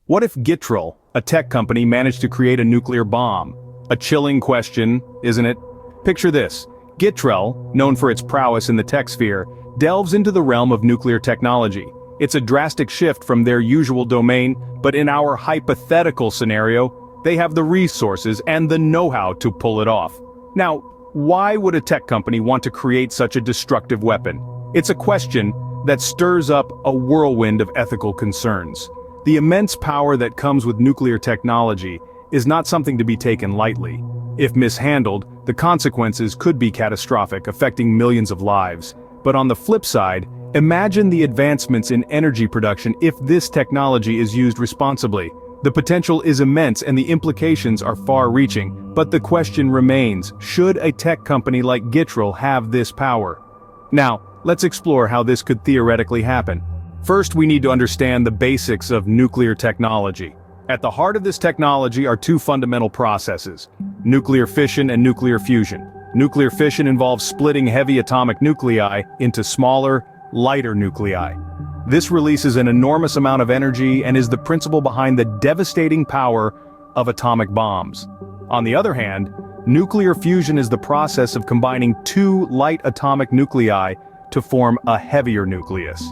What if Gitril, a tech company, managed to create a nuclear bomb? A chilling question, isn't it? Picture this. Gitril, known for its prowess in the tech sphere, delves into the realm of nuclear technology. It's a drastic shift from their usual domain, but in our hypothetical scenario, they have the resources and the know-how to pull it off. Now, why would a tech company want to create such a destructive weapon? It's a question that stirs up a whirlwind of ethical concerns. The immense power that comes with nuclear technology is not something to be taken lightly. If mishandled, the consequences could be catastrophic, affecting millions of lives. But on the flip side, imagine the advancements in energy production if this technology is used responsibly. The potential is immense and the implications are far-reaching, but the question remains, should a tech company like Gitril have this power? Now, let's explore how this could theoretically happen. First, we need to understand the basics of nuclear technology. At the heart of this technology are two fundamental processes: nuclear fission and nuclear fusion. Nuclear fission involves splitting heavy atomic nuclei into smaller, lighter nuclei. This releases an enormous amount of energy and is the principle behind the devastating power of atomic bombs. On the other hand, nuclear fusion is the process of combining two light atomic nuclei to form a heavier nucleus.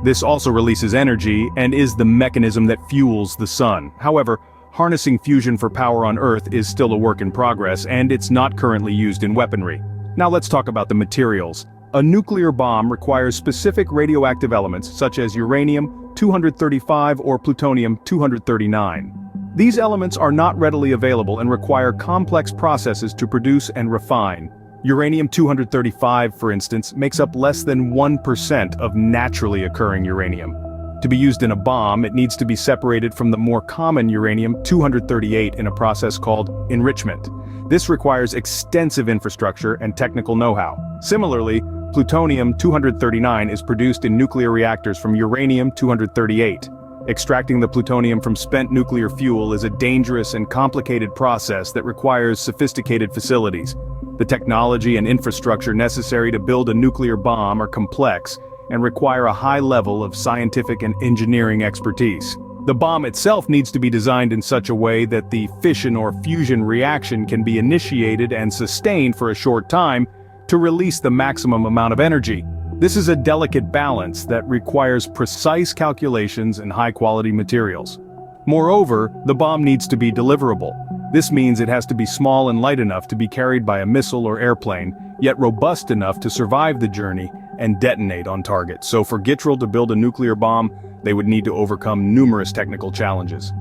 This also releases energy and is the mechanism that fuels the sun. However, harnessing fusion for power on Earth is still a work in progress, and it's not currently used in weaponry. Now let's talk about the materials. A nuclear bomb requires specific radioactive elements such as uranium-235 or plutonium-239. These elements are not readily available and require complex processes to produce and refine. Uranium-235, for instance, makes up less than 1% of naturally occurring uranium. To be used in a bomb, it needs to be separated from the more common uranium-238 in a process called enrichment. This requires extensive infrastructure and technical know-how. Similarly, plutonium-239 is produced in nuclear reactors from uranium-238. Extracting the plutonium from spent nuclear fuel is a dangerous and complicated process that requires sophisticated facilities. The technology and infrastructure necessary to build a nuclear bomb are complex and require a high level of scientific and engineering expertise. The bomb itself needs to be designed in such a way that the fission or fusion reaction can be initiated and sustained for a short time to release the maximum amount of energy. This is a delicate balance that requires precise calculations and high-quality materials. Moreover, the bomb needs to be deliverable. This means it has to be small and light enough to be carried by a missile or airplane, yet robust enough to survive the journey and detonate on target. So for Gitril to build a nuclear bomb, they would need to overcome numerous technical challenges.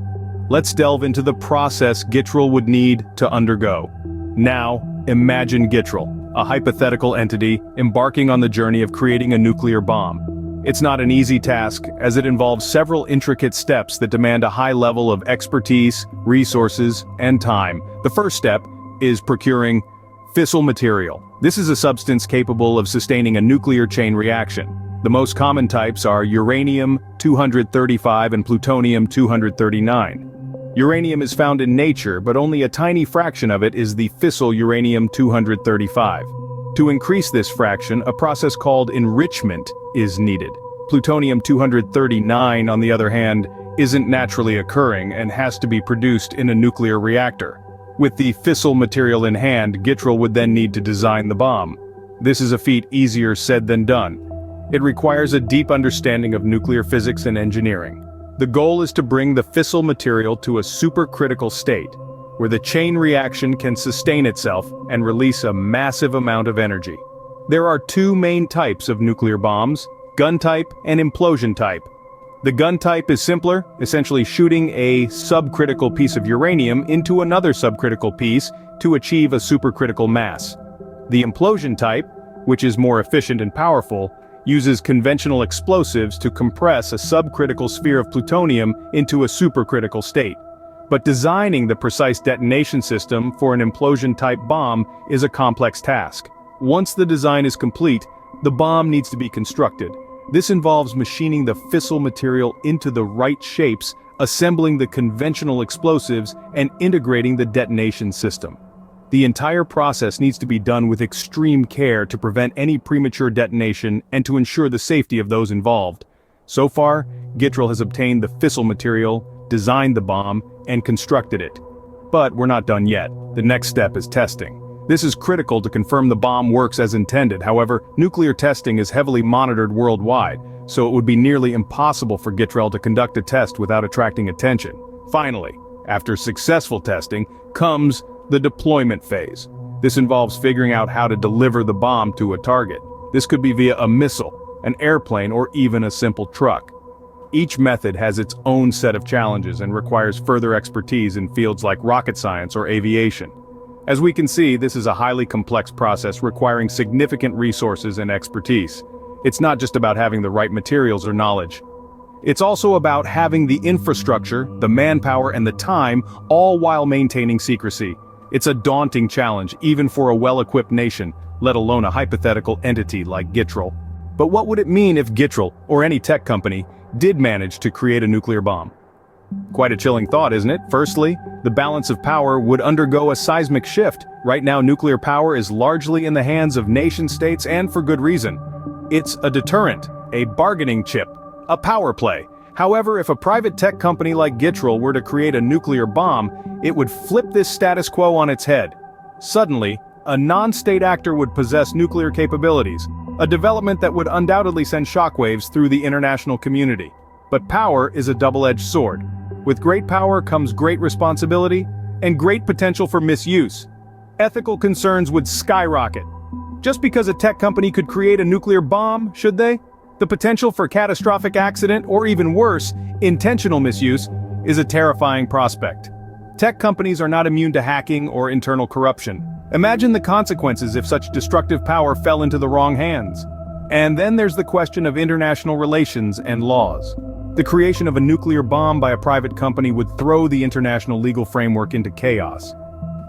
Let's delve into the process Gitril would need to undergo. Now, imagine Gitril, a hypothetical entity, embarking on the journey of creating a nuclear bomb. It's not an easy task, as it involves several intricate steps that demand a high level of expertise, resources, and time. The first step is procuring fissile material. This is a substance capable of sustaining a nuclear chain reaction. The most common types are uranium-235 and plutonium-239. Uranium is found in nature, but only a tiny fraction of it is the fissile uranium-235. To increase this fraction, a process called enrichment is needed. Plutonium-239, on the other hand, isn't naturally occurring and has to be produced in a nuclear reactor. With the fissile material in hand, Gitril would then need to design the bomb. This is a feat easier said than done. It requires a deep understanding of nuclear physics and engineering. The goal is to bring the fissile material to a supercritical state, where the chain reaction can sustain itself and release a massive amount of energy. There are two main types of nuclear bombs: gun type and implosion type. The gun type is simpler, essentially shooting a subcritical piece of uranium into another subcritical piece to achieve a supercritical mass. The implosion type, which is more efficient and powerful, uses conventional explosives to compress a subcritical sphere of plutonium into a supercritical state. But designing the precise detonation system for an implosion-type bomb is a complex task. Once the design is complete, the bomb needs to be constructed. This involves machining the fissile material into the right shapes, assembling the conventional explosives, and integrating the detonation system. The entire process needs to be done with extreme care to prevent any premature detonation and to ensure the safety of those involved. So far, Gitril has obtained the fissile material, designed the bomb, and constructed it. But we're not done yet. The next step is testing. This is critical to confirm the bomb works as intended. However, nuclear testing is heavily monitored worldwide, so it would be nearly impossible for Gitrel to conduct a test without attracting attention. Finally, after successful testing, comes the deployment phase. This involves figuring out how to deliver the bomb to a target. This could be via a missile, an airplane, or even a simple truck. Each method has its own set of challenges and requires further expertise in fields like rocket science or aviation. As we can see, this is a highly complex process requiring significant resources and expertise. It's not just about having the right materials or knowledge. It's also about having the infrastructure, the manpower, and the time, all while maintaining secrecy. It's a daunting challenge, even for a well-equipped nation, let alone a hypothetical entity like Gitrel. But what would it mean if Gitrel, or any tech company, did manage to create a nuclear bomb? Quite a chilling thought, isn't it? Firstly, the balance of power would undergo a seismic shift. Right now, nuclear power is largely in the hands of nation-states, and for good reason. It's a deterrent, a bargaining chip, a power play. However, if a private tech company like Gitrel were to create a nuclear bomb, it would flip this status quo on its head. Suddenly, a non-state actor would possess nuclear capabilities, a development that would undoubtedly send shockwaves through the international community. But power is a double-edged sword. With great power comes great responsibility and great potential for misuse. Ethical concerns would skyrocket. Just because a tech company could create a nuclear bomb, should they? The potential for catastrophic accident, or even worse, intentional misuse, is a terrifying prospect. Tech companies are not immune to hacking or internal corruption. Imagine the consequences if such destructive power fell into the wrong hands. And then there's the question of international relations and laws. The creation of a nuclear bomb by a private company would throw the international legal framework into chaos.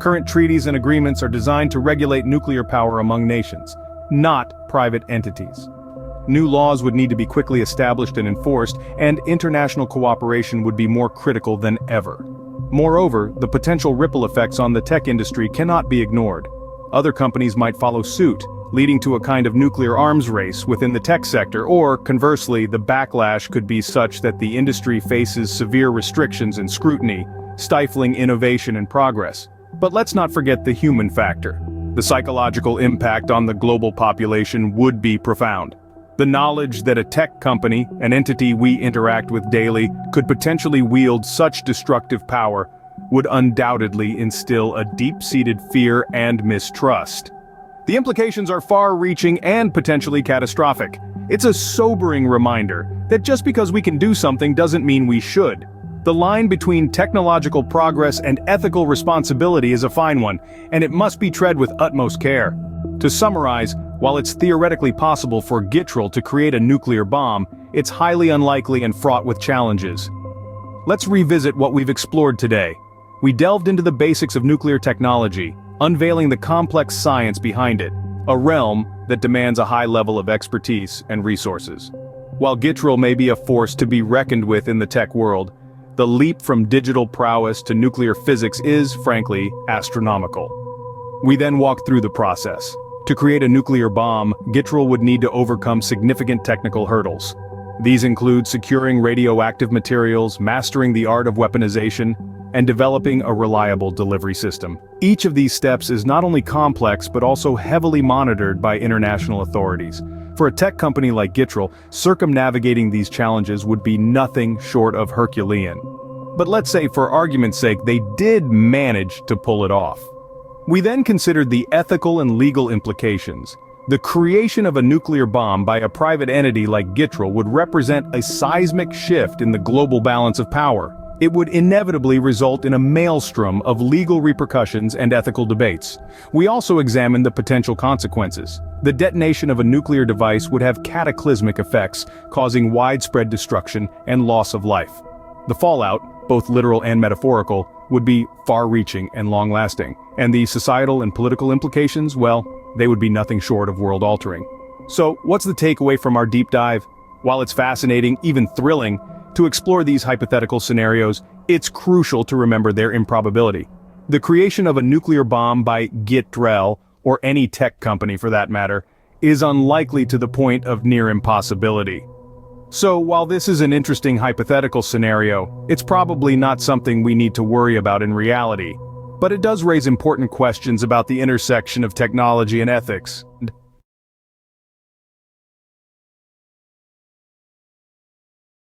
Current treaties and agreements are designed to regulate nuclear power among nations, not private entities. New laws would need to be quickly established and enforced, and international cooperation would be more critical than ever. Moreover, the potential ripple effects on the tech industry cannot be ignored. Other companies might follow suit, leading to a kind of nuclear arms race within the tech sector, or, conversely, the backlash could be such that the industry faces severe restrictions and scrutiny, stifling innovation and progress. But let's not forget the human factor. The psychological impact on the global population would be profound. The knowledge that a tech company, an entity we interact with daily, could potentially wield such destructive power would undoubtedly instill a deep-seated fear and mistrust. The implications are far-reaching and potentially catastrophic. It's a sobering reminder that just because we can do something doesn't mean we should. The line between technological progress and ethical responsibility is a fine one, and it must be tread with utmost care. To summarize, while it's theoretically possible for Gitrel to create a nuclear bomb, it's highly unlikely and fraught with challenges. Let's revisit what we've explored today. We delved into the basics of nuclear technology, unveiling the complex science behind it, a realm that demands a high level of expertise and resources. While Gitrel may be a force to be reckoned with in the tech world, the leap from digital prowess to nuclear physics is, frankly, astronomical. We then walked through the process. To create a nuclear bomb, Gitrel would need to overcome significant technical hurdles. These include securing radioactive materials, mastering the art of weaponization, and developing a reliable delivery system. Each of these steps is not only complex but also heavily monitored by international authorities. For a tech company like Gitrel, circumnavigating these challenges would be nothing short of Herculean. But let's say, for argument's sake, they did manage to pull it off. We then considered the ethical and legal implications. The creation of a nuclear bomb by a private entity like Gitrel would represent a seismic shift in the global balance of power. It would inevitably result in a maelstrom of legal repercussions and ethical debates. We also examined the potential consequences. The detonation of a nuclear device would have cataclysmic effects, causing widespread destruction and loss of life. The fallout, both literal and metaphorical, would be far-reaching and long-lasting, and the societal and political implications, well, they would be nothing short of world-altering. So, what's the takeaway from our deep dive? While it's fascinating, even thrilling, to explore these hypothetical scenarios, it's crucial to remember their improbability. The creation of a nuclear bomb by Gitrel, or any tech company for that matter, is unlikely to the point of near impossibility. So while this is an interesting hypothetical scenario, it's probably not something we need to worry about in reality. But it does raise important questions about the intersection of technology and ethics.